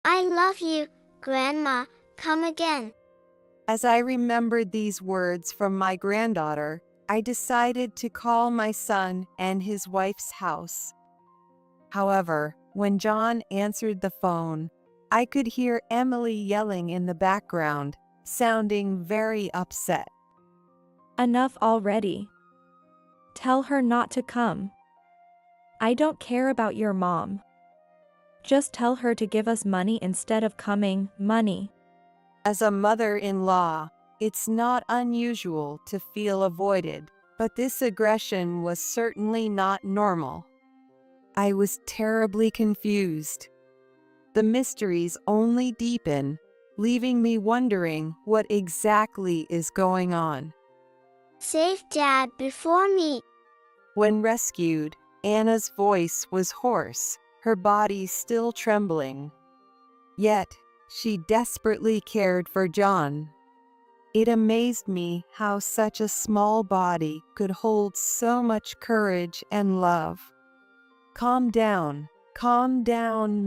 I love you, Grandma, come again. As I remembered these words from my granddaughter, I decided to call my son and his wife's house. However, when John answered the phone, I could hear Emily yelling in the background, sounding very upset. Enough already. Tell her not to come. I don't care about your mom. Just tell her to give us money instead of coming, money. As a mother-in-law, it's not unusual to feel avoided, but this aggression was certainly not normal. I was terribly confused. The mysteries only deepen, leaving me wondering what exactly is going on. Save Dad before me. When rescued, Anna's voice was hoarse, her body still trembling. Yet, she desperately cared for John. It amazed me how such a small body could hold so much courage and love. Calm down,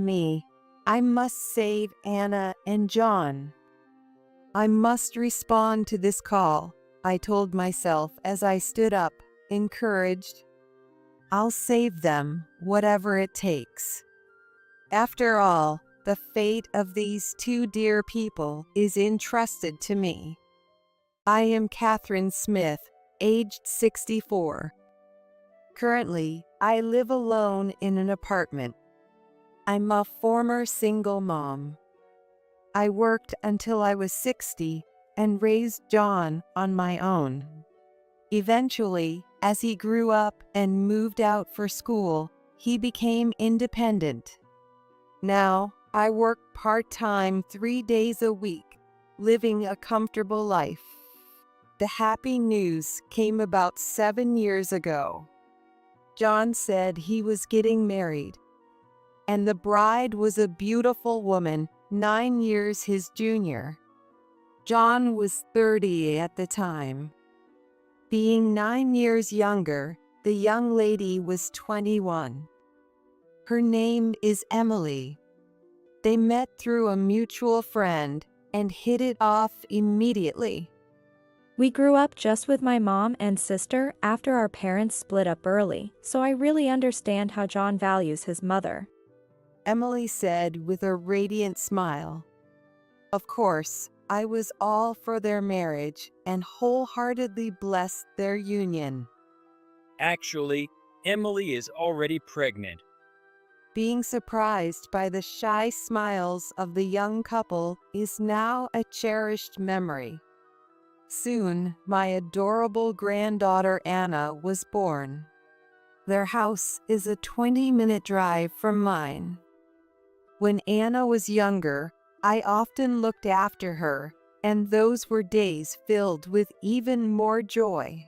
me. I must save Anna and John. I must respond to this call, I told myself as I stood up, encouraged. I'll save them, whatever it takes. After all, the fate of these two dear people is entrusted to me. I am Catherine Smith, aged 64. Currently, I live alone in an apartment. I'm a former single mom. I worked until I was 60 and raised John on my own. Eventually, as he grew up and moved out for school, he became independent. Now, I work part-time 3 days a week, living a comfortable life. The happy news came about 7 years ago. John said he was getting married, and the bride was a beautiful woman, 9 years his junior. John was 30 at the time. Being 9 years younger, the young lady was 21. Her name is Emily. They met through a mutual friend and hit it off immediately. We grew up just with my mom and sister after our parents split up early, so I really understand how John values his mother. Emily said with a radiant smile. Of course, I was all for their marriage and wholeheartedly blessed their union. Actually, Emily is already pregnant. Being surprised by the shy smiles of the young couple is now a cherished memory. Soon, my adorable granddaughter Anna was born. Their house is a 20-minute drive from mine. When Anna was younger, I often looked after her, and those were days filled with even more joy.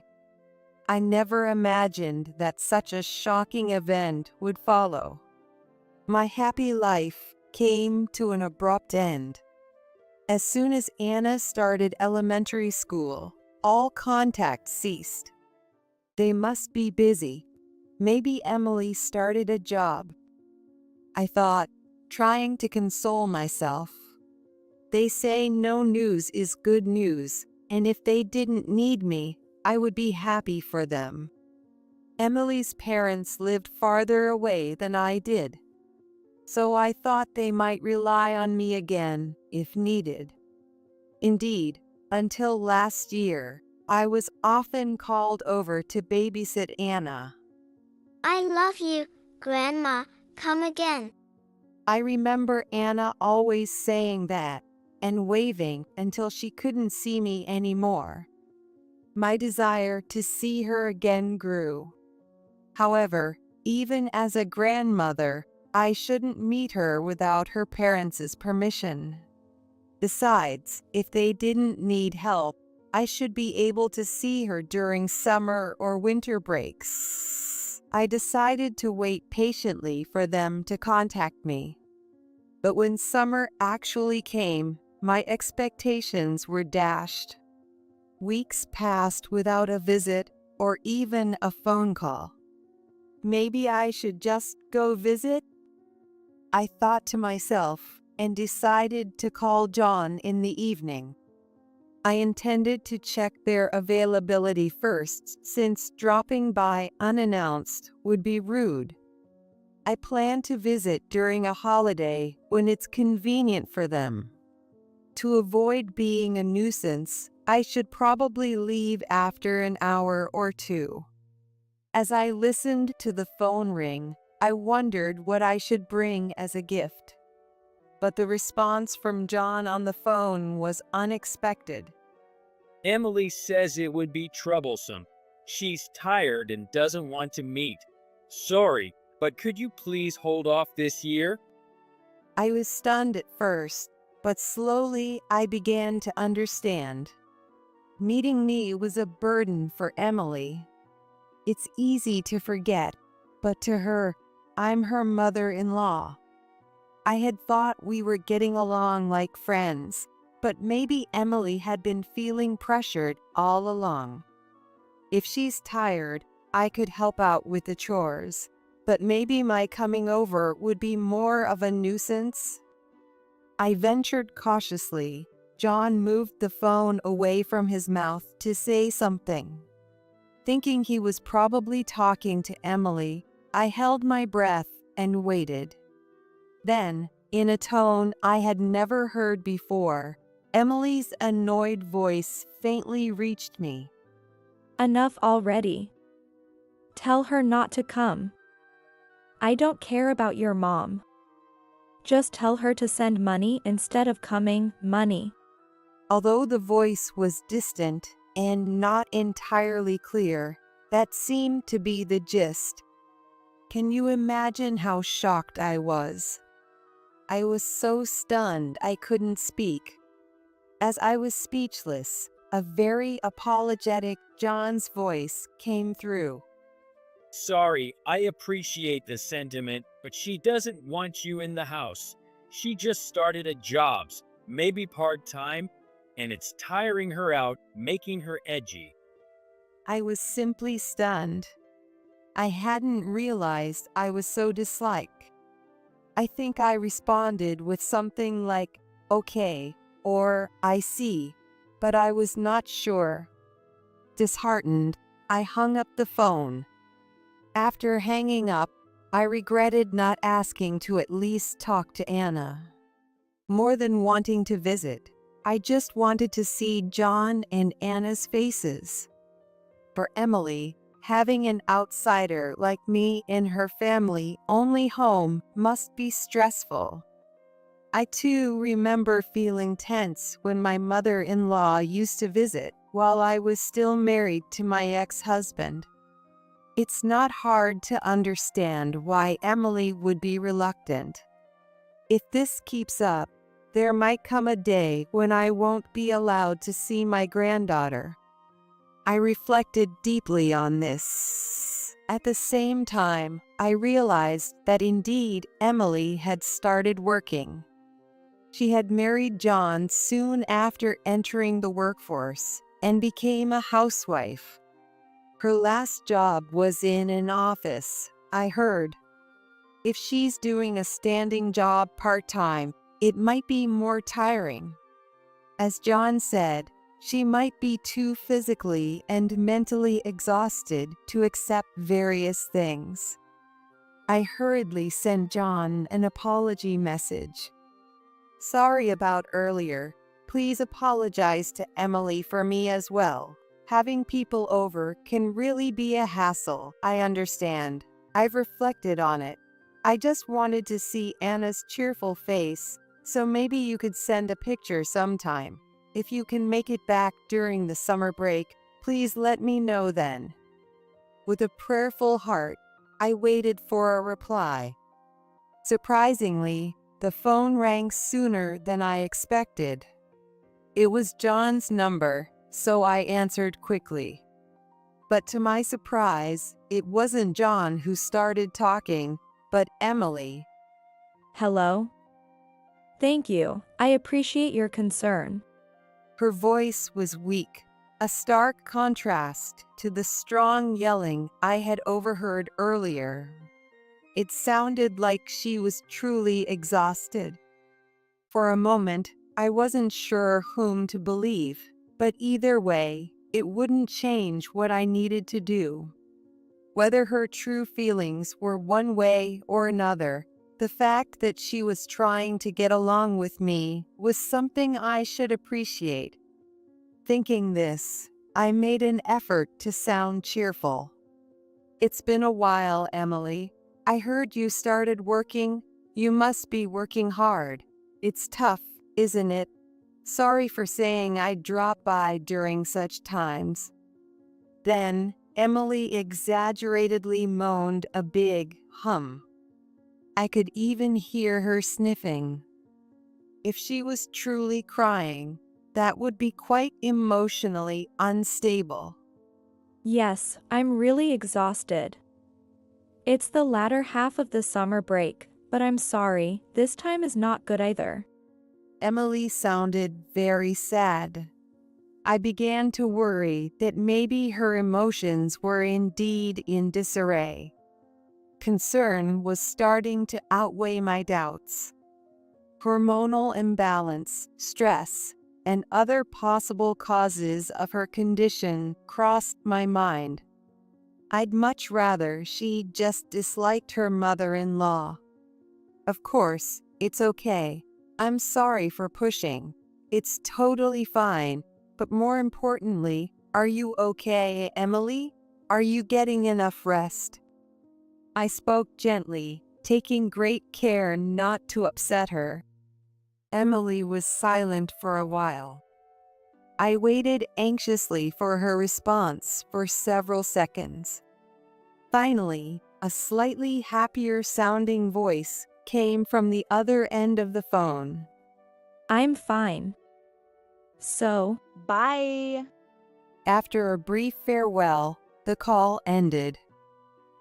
I never imagined that such a shocking event would follow. My happy life came to an abrupt end. As soon as Anna started elementary school, all contact ceased. They must be busy. Maybe Emily started a job. I thought, trying to console myself. They say no news is good news, and if they didn't need me, I would be happy for them. Emily's parents lived farther away than I did, so I thought they might rely on me again if needed. Indeed, until last year, I was often called over to babysit Anna. I love you, Grandma, come again. I remember Anna always saying that and waving until she couldn't see me anymore. My desire to see her again grew. However, even as a grandmother, I shouldn't meet her without her parents' permission. Besides, if they didn't need help, I should be able to see her during summer or winter breaks. I decided to wait patiently for them to contact me. But when summer actually came, my expectations were dashed. Weeks passed without a visit or even a phone call. Maybe I should just go visit? I thought to myself, and decided to call John in the evening. I intended to check their availability first, since dropping by unannounced would be rude. I plan to visit during a holiday when it's convenient for them. To avoid being a nuisance, I should probably leave after an hour or two. As I listened to the phone ring, I wondered what I should bring as a gift. But the response from John on the phone was unexpected. Emily says it would be troublesome. She's tired and doesn't want to meet. Sorry, but could you please hold off this year? I was stunned at first, but slowly I began to understand. Meeting me was a burden for Emily. It's easy to forget, but to her, I'm her mother-in-law. I had thought we were getting along like friends, but maybe Emily had been feeling pressured all along. If she's tired, I could help out with the chores, but maybe my coming over would be more of a nuisance. I ventured cautiously. John moved the phone away from his mouth to say something. Thinking he was probably talking to Emily, I held my breath and waited. Then, in a tone I had never heard before, Emily's annoyed voice faintly reached me. Enough already. Tell her not to come. I don't care about your mom. Just tell her to send money instead of coming, money. Although the voice was distant and not entirely clear, that seemed to be the gist. Can you imagine how shocked I was? I was so stunned I couldn't speak. As I was speechless, a very apologetic John's voice came through. Sorry, I appreciate the sentiment, but she doesn't want you in the house. She just started at jobs, maybe part-time, and it's tiring her out, making her edgy. I was simply stunned. I hadn't realized I was so disliked. I think I responded with something like, okay, or I see, but I was not sure. Disheartened, I hung up the phone. After hanging up, I regretted not asking to at least talk to Anna. More than wanting to visit, I just wanted to see John and Anna's faces. For Emily, having an outsider like me in her family only home must be stressful. I too remember feeling tense when my mother-in-law used to visit while I was still married to my ex-husband. It's not hard to understand why Emily would be reluctant. If this keeps up, there might come a day when I won't be allowed to see my granddaughter. I reflected deeply on this. At the same time, I realized that indeed Emily had started working. She had married John soon after entering the workforce and became a housewife. Her last job was in an office, I heard. If she's doing a standing job part-time, it might be more tiring. As John said, she might be too physically and mentally exhausted to accept various things. I hurriedly sent John an apology message. Sorry about earlier. Please apologize to Emily for me as well. Having people over can really be a hassle, I understand. I've reflected on it. I just wanted to see Anna's cheerful face, so maybe you could send a picture sometime. If you can make it back during the summer break, please let me know then. With a prayerful heart, I waited for a reply. Surprisingly, the phone rang sooner than I expected. It was John's number, so I answered quickly. But to my surprise, it wasn't John who started talking, but Emily. Hello? Thank you. I appreciate your concern. Her voice was weak, a stark contrast to the strong yelling I had overheard earlier. It sounded like she was truly exhausted. For a moment, I wasn't sure whom to believe, but either way, it wouldn't change what I needed to do. Whether her true feelings were one way or another, the fact that she was trying to get along with me was something I should appreciate. Thinking this, I made an effort to sound cheerful. "It's been a while, Emily. I heard you started working. You must be working hard. It's tough, isn't it? Sorry for saying I'd drop by during such times." Then, Emily exaggeratedly moaned a big hum. I could even hear her sniffing. If she was truly crying, that would be quite emotionally unstable. Yes, I'm really exhausted. It's the latter half of the summer break, but I'm sorry, this time is not good either. Emily sounded very sad. I began to worry that maybe her emotions were indeed in disarray. Concern was starting to outweigh my doubts. Hormonal imbalance, stress, and other possible causes of her condition crossed my mind. I'd much rather she just disliked her mother-in-law. Of course, it's okay. I'm sorry for pushing. It's totally fine. But more importantly, are you okay, Emily? Are you getting enough rest? I spoke gently, taking great care not to upset her. Emily was silent for a while. I waited anxiously for her response for several seconds. Finally, a slightly happier sounding voice came from the other end of the phone. I'm fine. So, Bye. After a brief farewell, the call ended.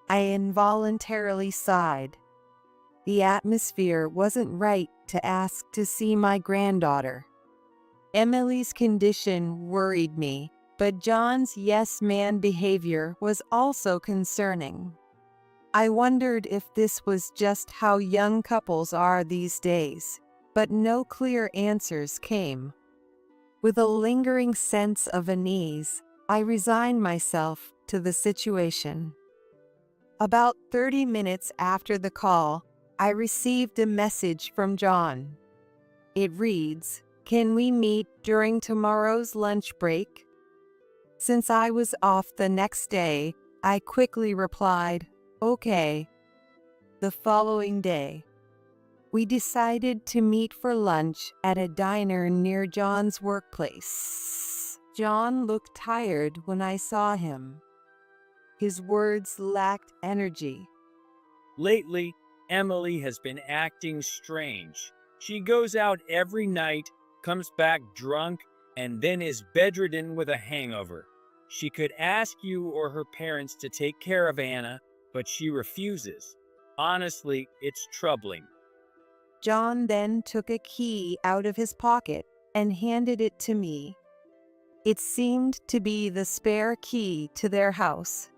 I involuntarily sighed. The atmosphere wasn't right to ask to see my granddaughter. Emily's condition worried me, but John's yes-man behavior was also concerning. I wondered if this was just how young couples are these days, but no clear answers came. With a lingering sense of unease, I resigned myself to the situation. About 30 minutes after the call, I received a message from John. It reads, "Can we meet during tomorrow's lunch break?" Since I was off the next day, I quickly replied, "Okay." The following day, we decided to meet for lunch at a diner near John's workplace. John looked tired when I saw him. His words lacked energy. Lately, Emily has been acting strange. She goes out every night, comes back drunk, and then is bedridden with a hangover. She could ask you or her parents to take care of Anna, but she refuses. Honestly, it's troubling. John then took a key out of his pocket and handed it to me. It seemed to be the spare key to their house.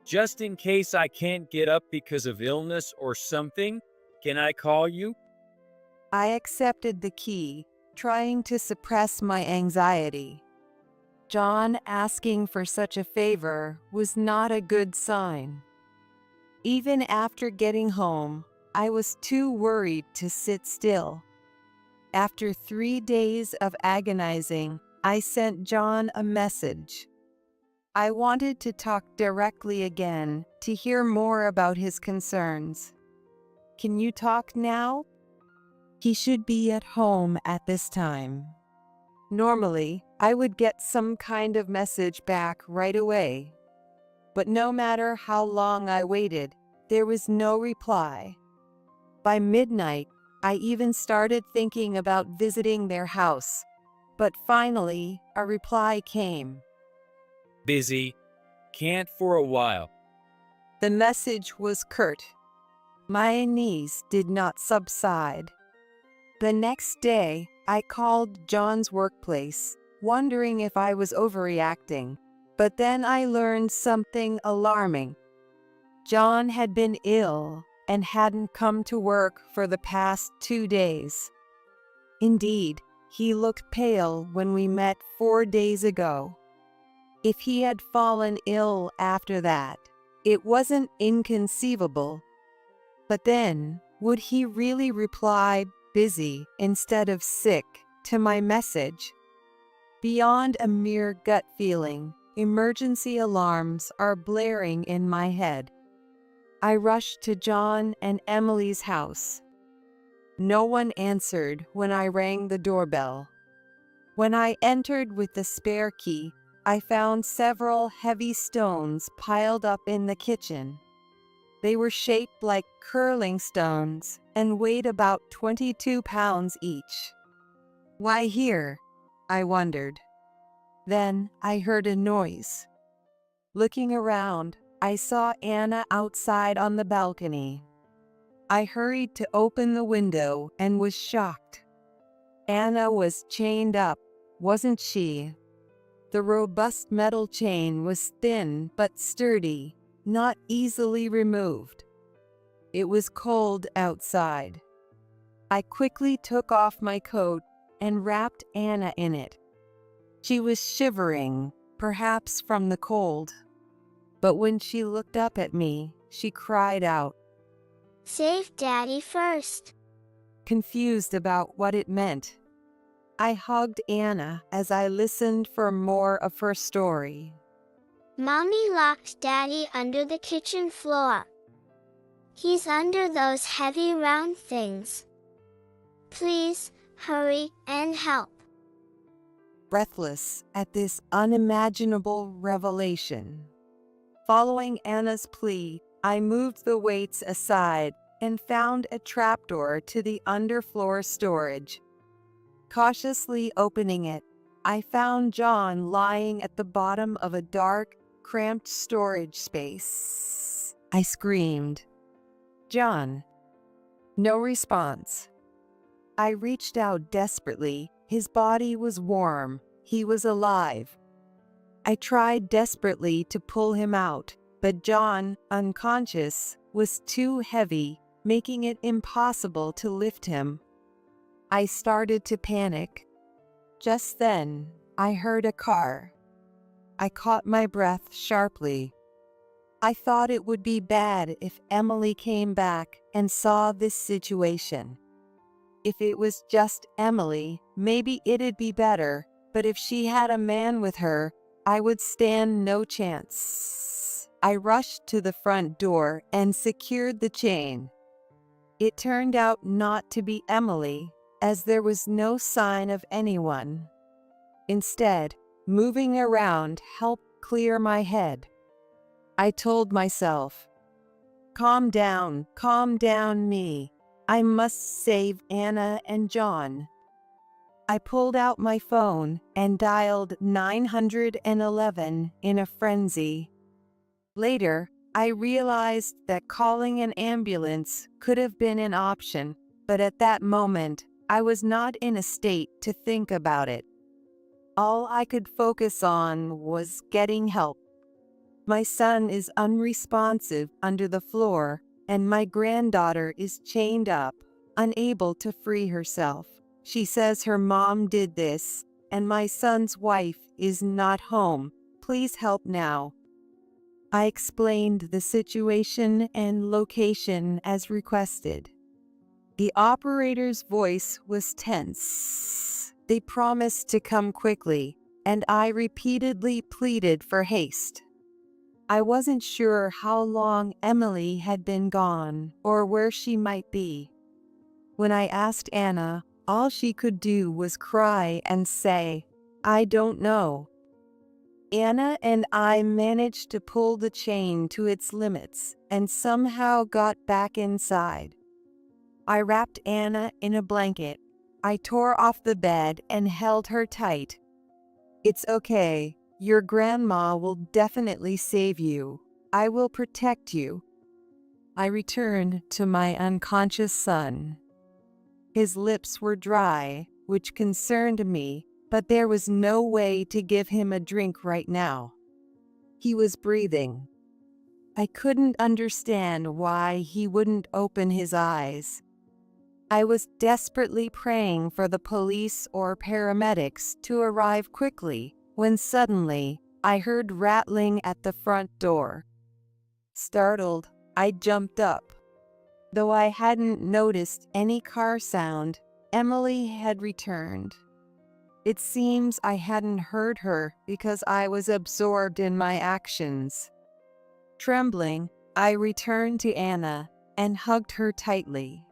Just in case I can't get up because of illness or something, can I call you? I accepted the key, trying to suppress my anxiety. John asking for such a favor was not a good sign. Even after getting home, I was too worried to sit still. After 3 days of agonizing, I sent John a message. I wanted to talk directly again to hear more about his concerns. "Can you talk now?" He should be at home at this time. Normally, I would get some kind of message back right away. But no matter how long I waited, there was no reply. By midnight, I even started thinking about visiting their house. But finally, a reply came. Busy. Can't for a while. The message was curt. My unease did not subside. The next day, I called John's workplace, wondering if I was overreacting. But then I learned something alarming. John had been ill and hadn't come to work for the past 2 days. Indeed, he looked pale when we met 4 days ago. If he had fallen ill after that, it wasn't inconceivable. But then, would he really reply busy instead of sick to my message? Beyond a mere gut feeling, emergency alarms are blaring in my head. I rushed to John and Emily's house. No one answered when I rang the doorbell. When I entered with the spare key, I found several heavy stones piled up in the kitchen. They were shaped like curling stones and weighed about 22 pounds each. Why here? I wondered. Then I heard a noise. Looking around, I saw Anna outside on the balcony. I hurried to open the window and was shocked. Anna was chained up, wasn't she? The robust metal chain was thin but sturdy, not easily removed. It was cold outside. I quickly took off my coat and wrapped Anna in it. She was shivering, perhaps from the cold. But when she looked up at me, she cried out, "Save Daddy first." confused about what it meant. I hugged Anna as I listened for more of her story. Mommy locked Daddy under the kitchen floor. He's under those heavy round things. Please, hurry and help. Breathless at this unimaginable revelation. Following Anna's plea, I moved the weights aside and found a trapdoor to the underfloor storage. Cautiously opening it, I found John lying at the bottom of a dark, cramped storage space. I screamed, "John!" No response. I reached out desperately. His body was warm. He was alive. I tried desperately to pull him out, but John, unconscious, was too heavy, making it impossible to lift him. I started to panic. Just then, I heard a car. I caught my breath sharply. I thought it would be bad if Emily came back and saw this situation. If it was just Emily, maybe it'd be better, but if she had a man with her, I would stand no chance. I rushed to the front door and secured the chain. It turned out not to be Emily, as there was no sign of anyone. Instead, moving around helped clear my head. I told myself, calm down, me. I must save Anna and John." I pulled out my phone and dialed 911 in a frenzy. Later, I realized that calling an ambulance could have been an option, but at that moment, I was not in a state to think about it. All I could focus on was getting help. My son is unresponsive under the floor, and my granddaughter is chained up, unable to free herself. She says her mom did this, and my son's wife is not home. Please help now. I explained the situation and location as requested. The operator's voice was tense. They promised to come quickly, and I repeatedly pleaded for haste. I wasn't sure how long Emily had been gone or where she might be. When I asked Anna, all she could do was cry and say, "I don't know." Anna and I managed to pull the chain to its limits and somehow got back inside. I wrapped Anna in a blanket. I tore off the bed and held her tight. "It's okay. Your grandma will definitely save you. I will protect you." I returned to my unconscious son. His lips were dry, which concerned me, but there was no way to give him a drink right now. He was breathing. I couldn't understand why he wouldn't open his eyes. I was desperately praying for the police or paramedics to arrive quickly when suddenly I heard rattling at the front door. Startled, I jumped up. Though I hadn't noticed any car sound, Emily had returned. It seems I hadn't heard her because I was absorbed in my actions. Trembling, I returned to Anna and hugged her tightly.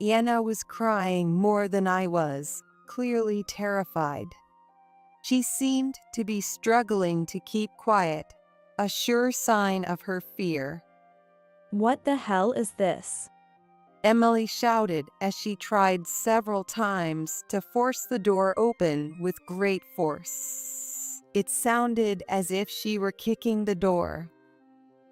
Anna was crying more than I was, clearly terrified. She seemed to be struggling to keep quiet, a sure sign of her fear. What the hell is this? Emily shouted as she tried several times to force the door open with great force. It sounded as if she were kicking the door.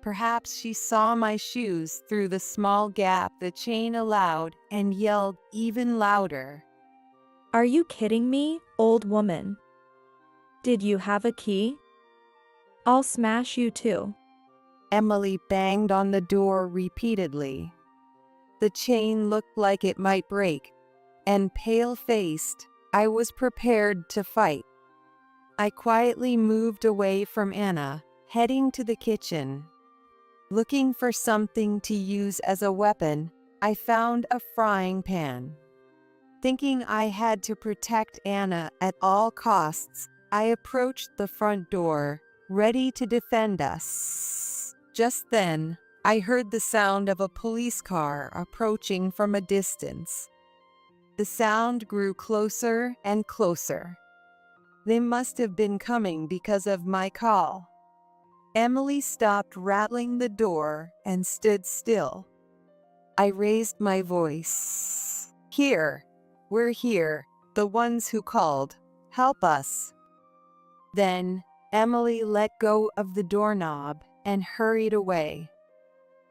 Perhaps she saw my shoes through the small gap the chain allowed and yelled even louder. Are you kidding me, old woman? Did you have a key? I'll smash you too. Emily banged on the door repeatedly. The chain looked like it might break, and pale-faced, I was prepared to fight. I quietly moved away from Anna, heading to the kitchen. Looking for something to use as a weapon, I found a frying pan. Thinking I had to protect Anna at all costs, I approached the front door, ready to defend us. Just then, I heard the sound of a police car approaching from a distance. The sound grew closer and closer. They must have been coming because of my call. Emily stopped rattling the door and stood still. I raised my voice. "Here, we're here, the ones who called. Help us." Then, Emily let go of the doorknob and hurried away.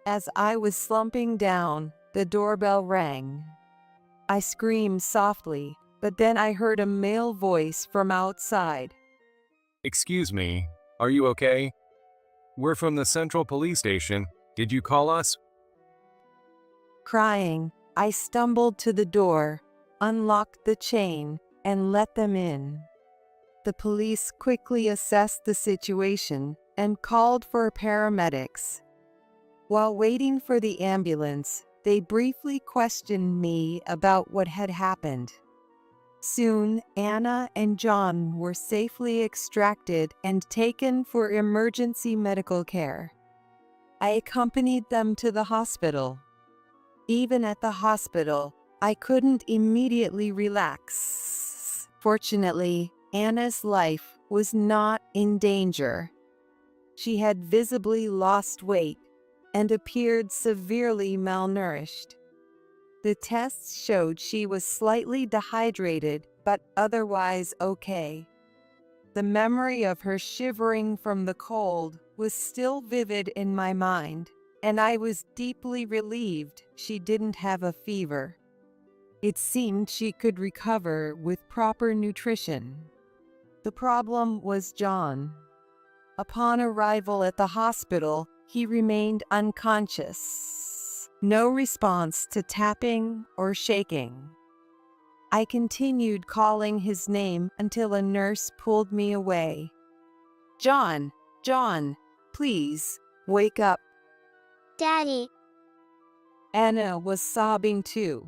As I was slumping down, the doorbell rang. I screamed softly, but then I heard a male voice from outside. Excuse me, are you okay? We're from the Central Police Station. Did you call us? Crying, I stumbled to the door, unlocked the chain, and let them in. The police quickly assessed the situation and called for paramedics. While waiting for the ambulance, they briefly questioned me about what had happened. Soon, Anna and John were safely extracted and taken for emergency medical care. I accompanied them to the hospital. Even at the hospital, I couldn't immediately relax. Fortunately, Anna's life was not in danger. She had visibly lost weight and appeared severely malnourished. The tests showed she was slightly dehydrated, but otherwise okay. The memory of her shivering from the cold was still vivid in my mind, and I was deeply relieved she didn't have a fever. It seemed she could recover with proper nutrition. The problem was John. Upon arrival at the hospital, he remained unconscious. No response to tapping or shaking. I continued calling his name until a nurse pulled me away. "John, John, please, wake up." Daddy, Anna was sobbing too.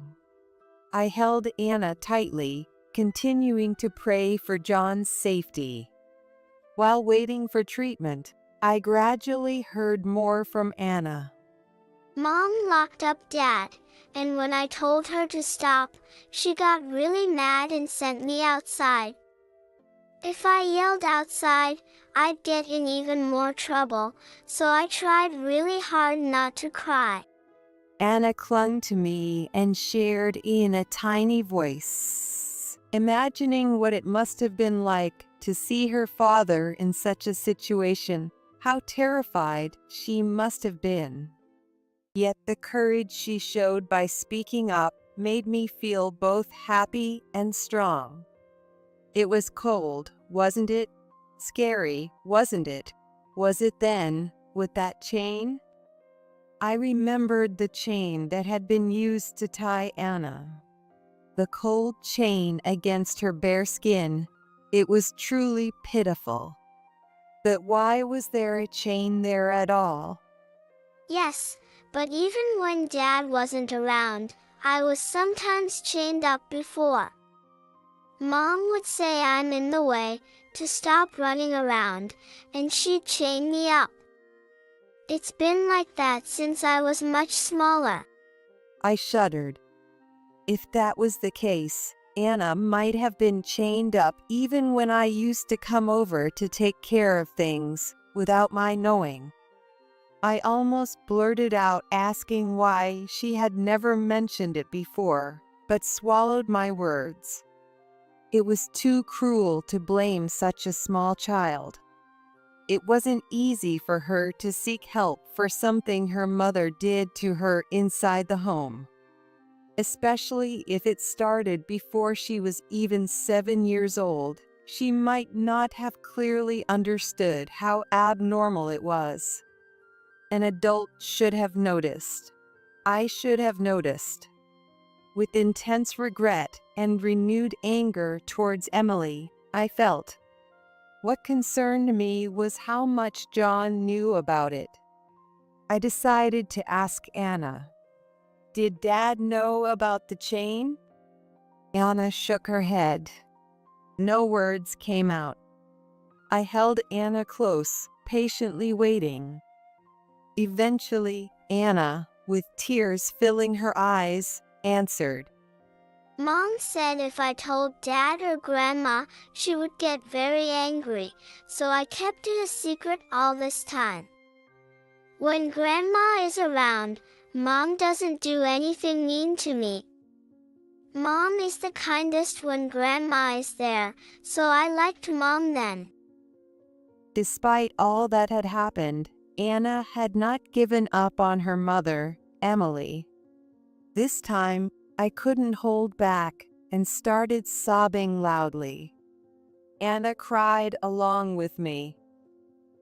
I held Anna tightly, continuing to pray for John's safety. While waiting for treatment, I gradually heard more from Anna. Mom locked up Dad, and when I told her to stop, she got really mad and sent me outside. If I yelled outside, I'd get in even more trouble, so I tried really hard not to cry. Anna clung to me and shared in a tiny voice, imagining what it must have been like to see her father in such a situation, how terrified she must have been. Yet the courage she showed by speaking up made me feel both happy and strong. It was cold, wasn't it? Scary, wasn't it? Was it then, with that chain? I remembered the chain that had been used to tie Anna. The cold chain against her bare skin. It was truly pitiful. But why was there a chain there at all? Yes, but even when Dad wasn't around, I was sometimes chained up before. Mom would say I'm in the way, to stop running around, and she'd chain me up. It's been like that since I was much smaller. I shuddered. If that was the case, Anna might have been chained up even when I used to come over to take care of things, without my knowing. I almost blurted out asking why she had never mentioned it before, but swallowed my words. It was too cruel to blame such a small child. It wasn't easy for her to seek help for something her mother did to her inside the home, especially if it started before she was even 7 years old. She might not have clearly understood how abnormal it was. An adult should have noticed. I should have noticed. With intense regret and renewed anger towards Emily, I felt. What concerned me was how much John knew about it. I decided to ask Anna, "Did Dad know about the chain?" Anna shook her head. No words came out. I held Anna close, patiently waiting. Eventually, Anna, with tears filling her eyes, answered. Mom said if I told Dad or Grandma, she would get very angry, so I kept it a secret all this time. When Grandma is around, Mom doesn't do anything mean to me. Mom is the kindest when Grandma is there, so I liked Mom then. Despite all that had happened, Anna had not given up on her mother, Emily. This time, I couldn't hold back and started sobbing loudly. Anna cried along with me.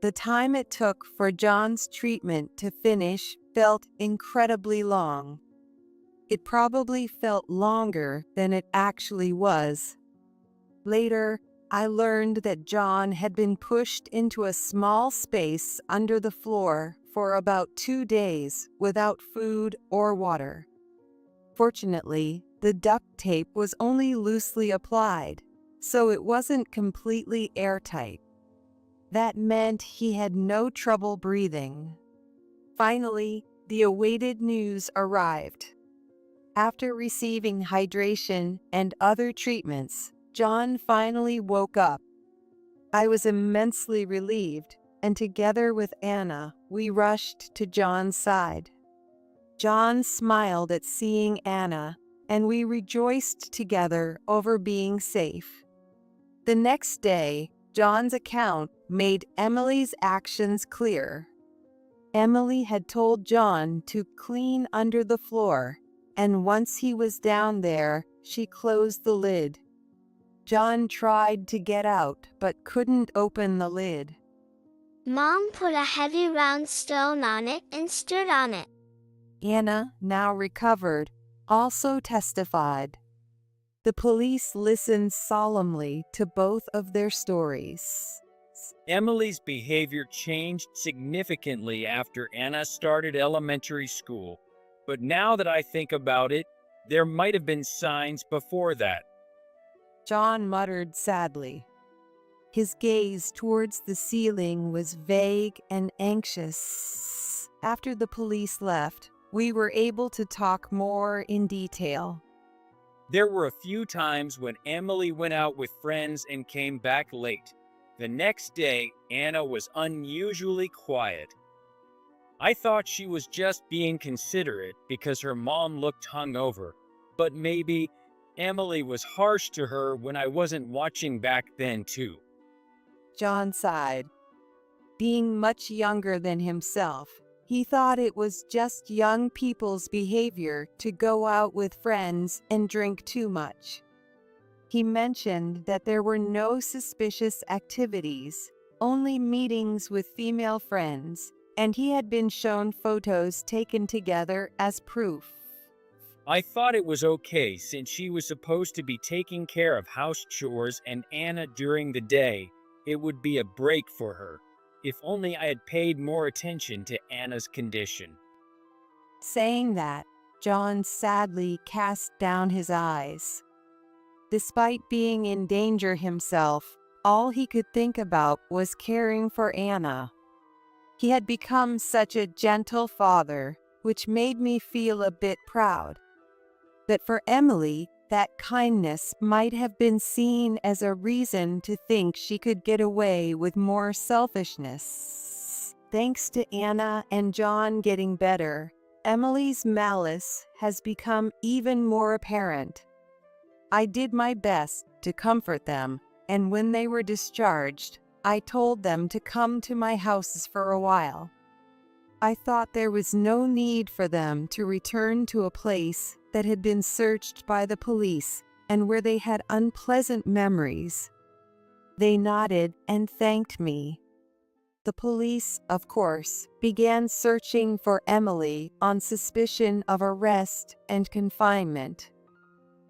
The time it took for John's treatment to finish felt incredibly long. It probably felt longer than it actually was. Later, I learned that John had been pushed into a small space under the floor for about 2 days without food or water. Fortunately, the duct tape was only loosely applied, so it wasn't completely airtight. That meant he had no trouble breathing. Finally, the awaited news arrived. After receiving hydration and other treatments, John finally woke up. I was immensely relieved, and together with Anna, we rushed to John's side. John smiled at seeing Anna, and we rejoiced together over being safe. The next day, John's account made Emily's actions clear. Emily had told John to clean under the floor, and once he was down there, she closed the lid. John tried to get out but couldn't open the lid. Mom put a heavy round stone on it and stood on it. Anna, now recovered, also testified. The police listened solemnly to both of their stories. Emily's behavior changed significantly after Anna started elementary school. But now that I think about it, there might have been signs before that. John muttered sadly. His gaze towards the ceiling was vague and anxious. After the police left, we were able to talk more in detail. There were a few times when Emily went out with friends and came back late. The next day, Anna was unusually quiet. I thought she was just being considerate because her mom looked hungover, but maybe Emily was harsh to her when I wasn't watching back then too. John sighed. Being much younger than himself, he thought it was just young people's behavior to go out with friends and drink too much. He mentioned that there were no suspicious activities, only meetings with female friends, and he had been shown photos taken together as proof. I thought it was okay since she was supposed to be taking care of house chores and Anna during the day. It would be a break for her. If only I had paid more attention to Anna's condition. Saying that, John sadly cast down his eyes. Despite being in danger himself, all he could think about was caring for Anna. He had become such a gentle father, which made me feel a bit proud. That for Emily, that kindness might have been seen as a reason to think she could get away with more selfishness. Thanks to Anna and John getting better, Emily's malice has become even more apparent. I did my best to comfort them, and when they were discharged, I told them to come to my house for a while. I thought there was no need for them to return to a place that had been searched by the police and where they had unpleasant memories. They nodded and thanked me. The police, of course, began searching for Emily on suspicion of arrest and confinement.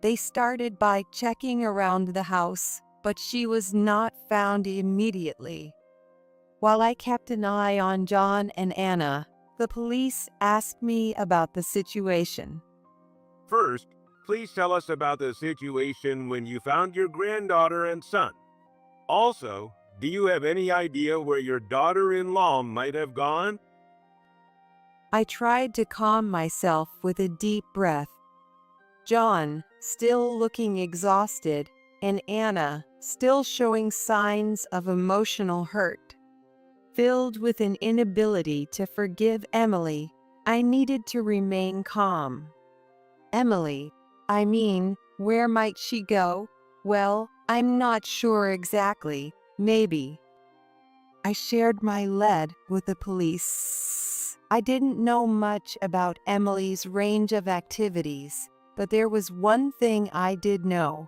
They started by checking around the house, but she was not found immediately. While I kept an eye on John and Anna, the police asked me about the situation. First, please tell us about the situation when you found your granddaughter and son. Also, do you have any idea where your daughter-in-law might have gone? I tried to calm myself with a deep breath. John, still looking exhausted, and Anna, still showing signs of emotional hurt. Filled with an inability to forgive Emily, I needed to remain calm. Emily, where might she go? Well, I'm not sure exactly. Maybe. I shared my lead with the police. I didn't know much about Emily's range of activities, but there was one thing I did know.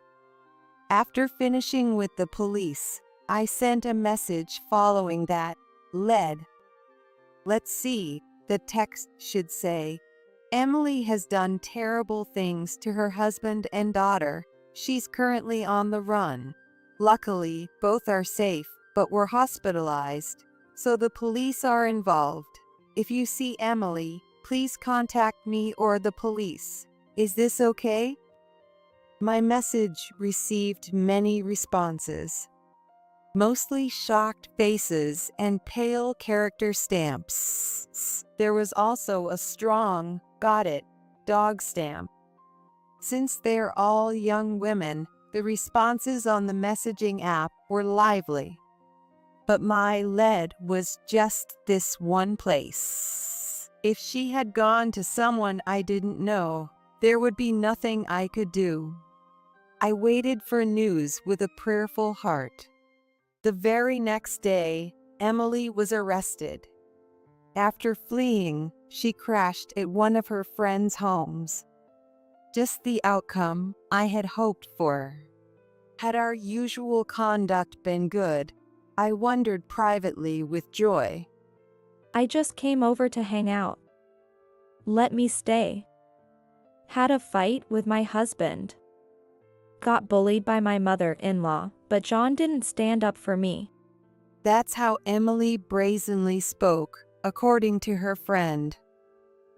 After finishing with the police, I sent a message following that lead. Let's see, the text should say, Emily has done terrible things to her husband and daughter. She's currently on the run. Luckily, both are safe, but were hospitalized, so the police are involved. If you see Emily, please contact me or the police. Is this okay? My message received many responses. Mostly shocked faces and pale character stamps. There was also a strong, got it, dog stamp. Since they're all young women, the responses on the messaging app were lively. But my lead was just this one place. If she had gone to someone I didn't know, there would be nothing I could do. I waited for news with a prayerful heart. The very next day, Emily was arrested. After fleeing, she crashed at one of her friends' homes. Just the outcome I had hoped for. Had our usual conduct been good, I wondered privately with joy. I just came over to hang out. Let me stay. Had a fight with my husband. Got bullied by my mother-in-law, but John didn't stand up for me. That's how Emily brazenly spoke, according to her friend.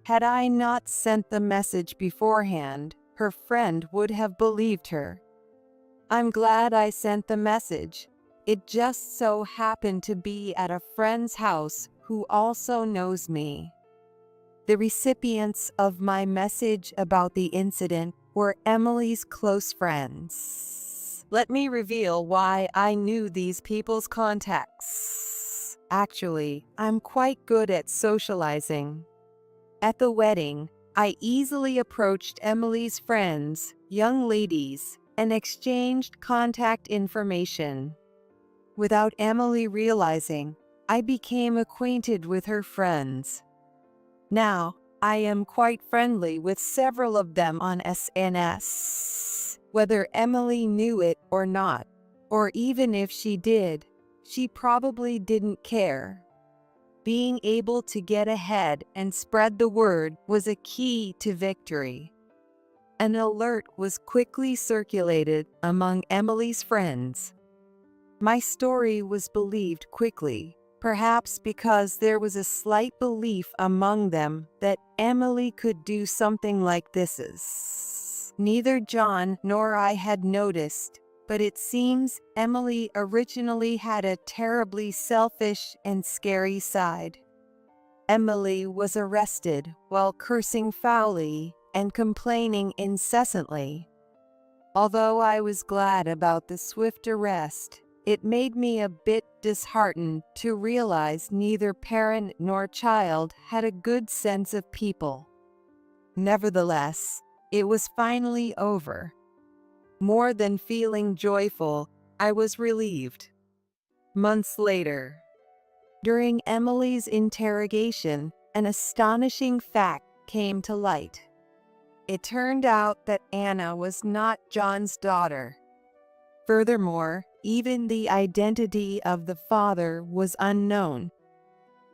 Had I not sent the message beforehand, her friend would have believed her. I'm glad I sent the message. It just so happened to be at a friend's house who also knows me. The recipients of my message about the incident were Emily's close friends. Let me reveal why I knew these people's contacts. Actually, I'm quite good at socializing. At the wedding, I easily approached Emily's friends, young ladies, and exchanged contact information. Without Emily realizing, I became acquainted with her friends. Now, I am quite friendly with several of them on SNS. Whether Emily knew it or not, or even if she did, she probably didn't care. being able to get ahead and spread the word was a key to victory. An alert was quickly circulated among Emily's friends. My story was believed quickly, perhaps because there was a slight belief among them that Emily could do something like this. Neither John nor I had noticed, but it seems Emily originally had a terribly selfish and scary side. Emily was arrested while cursing foully and complaining incessantly. Although I was glad about the swift arrest, it made me a bit disheartened to realize neither parent nor child had a good sense of people. Nevertheless, it was finally over. More than feeling joyful, I was relieved. Months later, during Emily's interrogation, an astonishing fact came to light. It turned out that Anna was not John's daughter. Furthermore, even the identity of the father was unknown.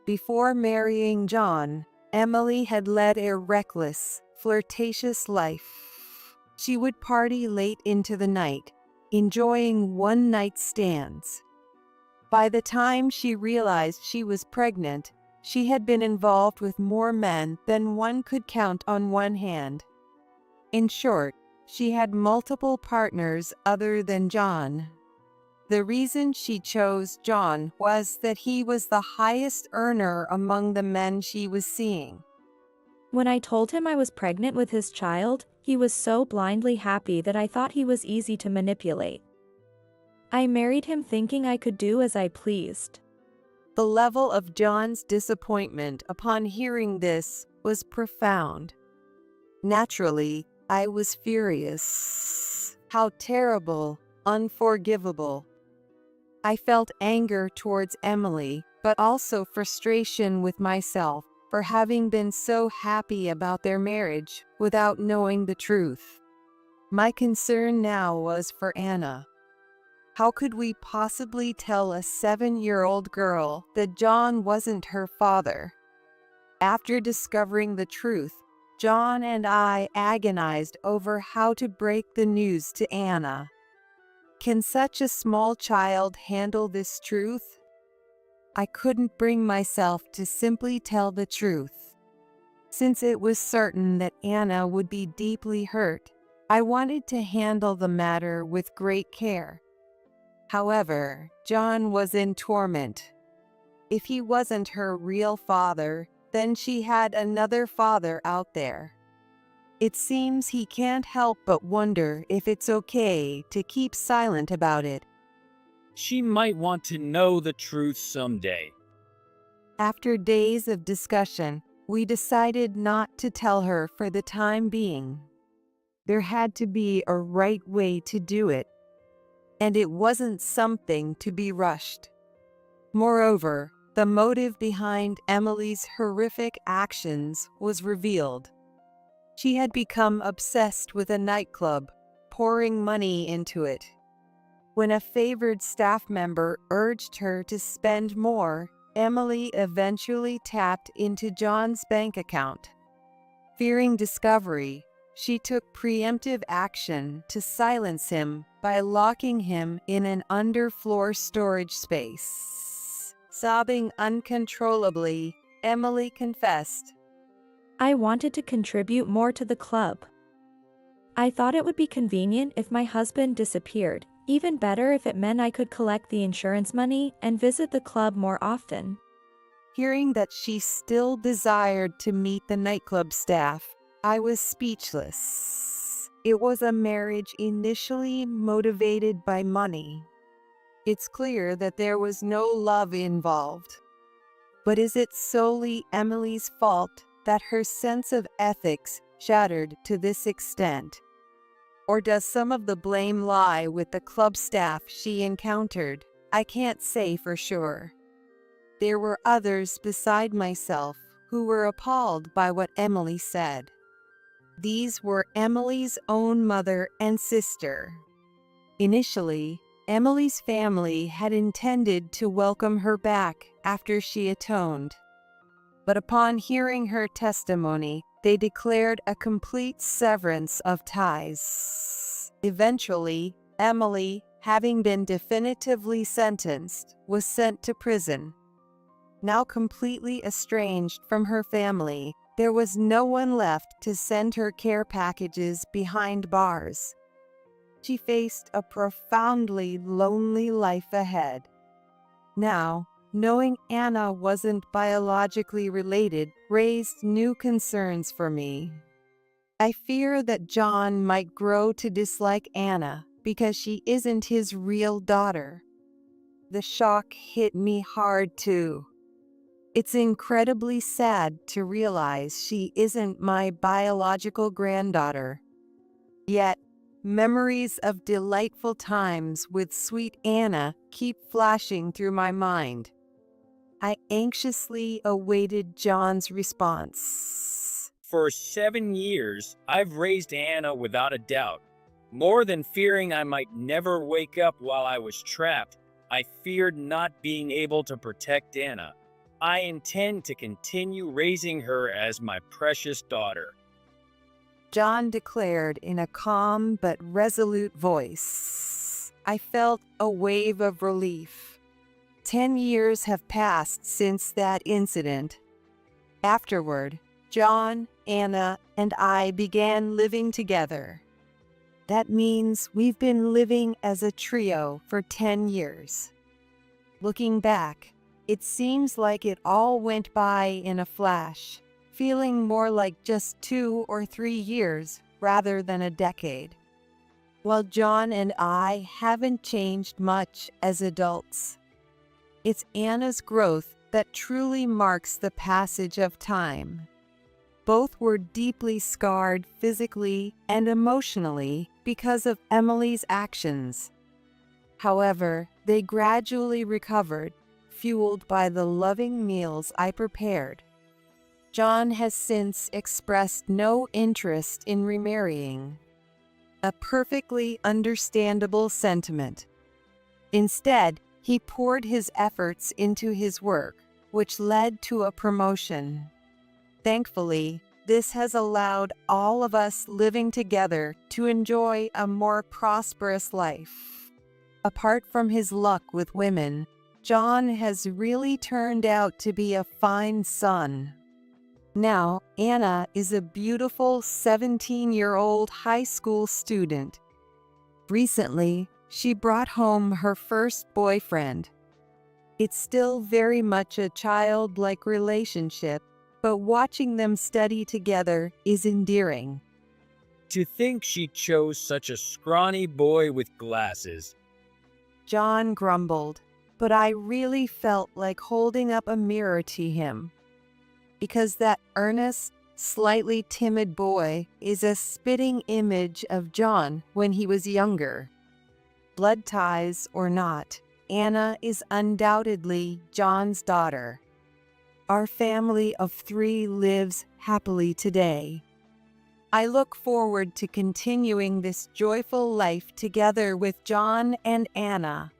Before marrying John, Emily had led a reckless, flirtatious life. She would party late into the night, enjoying one-night stands. By the time she realized she was pregnant, she had been involved with more men than one could count on one hand. In short, she had multiple partners other than John. The reason she chose John was that he was the highest earner among the men she was seeing. When I told him I was pregnant with his child, he was so blindly happy that I thought he was easy to manipulate. I married him thinking I could do as I pleased. The level of John's disappointment upon hearing this was profound. Naturally, I was furious. How terrible, unforgivable. I felt anger towards Emily, but also frustration with myself for having been so happy about their marriage without knowing the truth. My concern now was for Anna. How could we possibly tell a 7-year-old girl that John wasn't her father? After discovering the truth, John and I agonized over how to break the news to Anna. Can such a small child handle this truth? I couldn't bring myself to simply tell the truth. Since it was certain that Anna would be deeply hurt, I wanted to handle the matter with great care. However, John was in torment. If he wasn't her real father, then she had another father out there. It seems he can't help but wonder if it's okay to keep silent about it. She might want to know the truth someday. After days of discussion, we decided not to tell her for the time being. There had to be a right way to do it, and it wasn't something to be rushed. Moreover, the motive behind Emily's horrific actions was revealed. She had become obsessed with a nightclub, pouring money into it. When a favored staff member urged her to spend more, Emily eventually tapped into John's bank account. Fearing discovery, she took preemptive action to silence him by locking him in an underfloor storage space. Sobbing uncontrollably, Emily confessed, I wanted to contribute more to the club. I thought it would be convenient if my husband disappeared, even better if it meant I could collect the insurance money and visit the club more often. Hearing that she still desired to meet the nightclub staff, I was speechless. It was a marriage initially motivated by money. It's clear that there was no love involved. But is it solely Emily's fault that her sense of ethics shattered to this extent? Or does some of the blame lie with the club staff she encountered? I can't say for sure. There were others beside myself who were appalled by what Emily said. These were Emily's own mother and sister. Initially, Emily's family had intended to welcome her back after she atoned. but upon hearing her testimony, they declared a complete severance of ties. Eventually, Emily, having been definitively sentenced, was sent to prison. Now completely estranged from her family, there was no one left to send her care packages behind bars. She faced a profoundly lonely life ahead. Now, knowing Anna wasn't biologically related raised new concerns for me. I fear that John might grow to dislike Anna because she isn't his real daughter. The shock hit me hard too. It's incredibly sad to realize she isn't my biological granddaughter. Yet, memories of delightful times with sweet Anna keep flashing through my mind. I anxiously awaited John's response. For 7 years, I've raised Anna without a doubt. More than fearing I might never wake up while I was trapped, I feared not being able to protect Anna. I intend to continue raising her as my precious daughter. John declared in a calm but resolute voice. I felt a wave of relief. 10 years have passed since that incident. Afterward, John, Anna, and I began living together. That means we've been living as a trio for 10 years. Looking back, it seems like it all went by in a flash, feeling more like just 2 or 3 years rather than a decade. While John and I haven't changed much as adults, it's Anna's growth that truly marks the passage of time. Both were deeply scarred physically and emotionally because of Emily's actions. However, they gradually recovered, fueled by the loving meals I prepared. John has since expressed no interest in remarrying. A perfectly understandable sentiment. Instead, he poured his efforts into his work, which led to a promotion. Thankfully, this has allowed all of us living together to enjoy a more prosperous life. Apart from his luck with women, John has really turned out to be a fine son. Now, Anna is a beautiful 17-year-old high school student. Recently, she brought home her first boyfriend. It's still very much a childlike relationship, but watching them study together is endearing. To think she chose such a scrawny boy with glasses. John grumbled, but I really felt like holding up a mirror to him. Because that earnest, slightly timid boy is a spitting image of John when he was younger. Blood ties or not, Anna is undoubtedly John's daughter. Our family of 3 lives happily today. I look forward to continuing this joyful life together with John and Anna.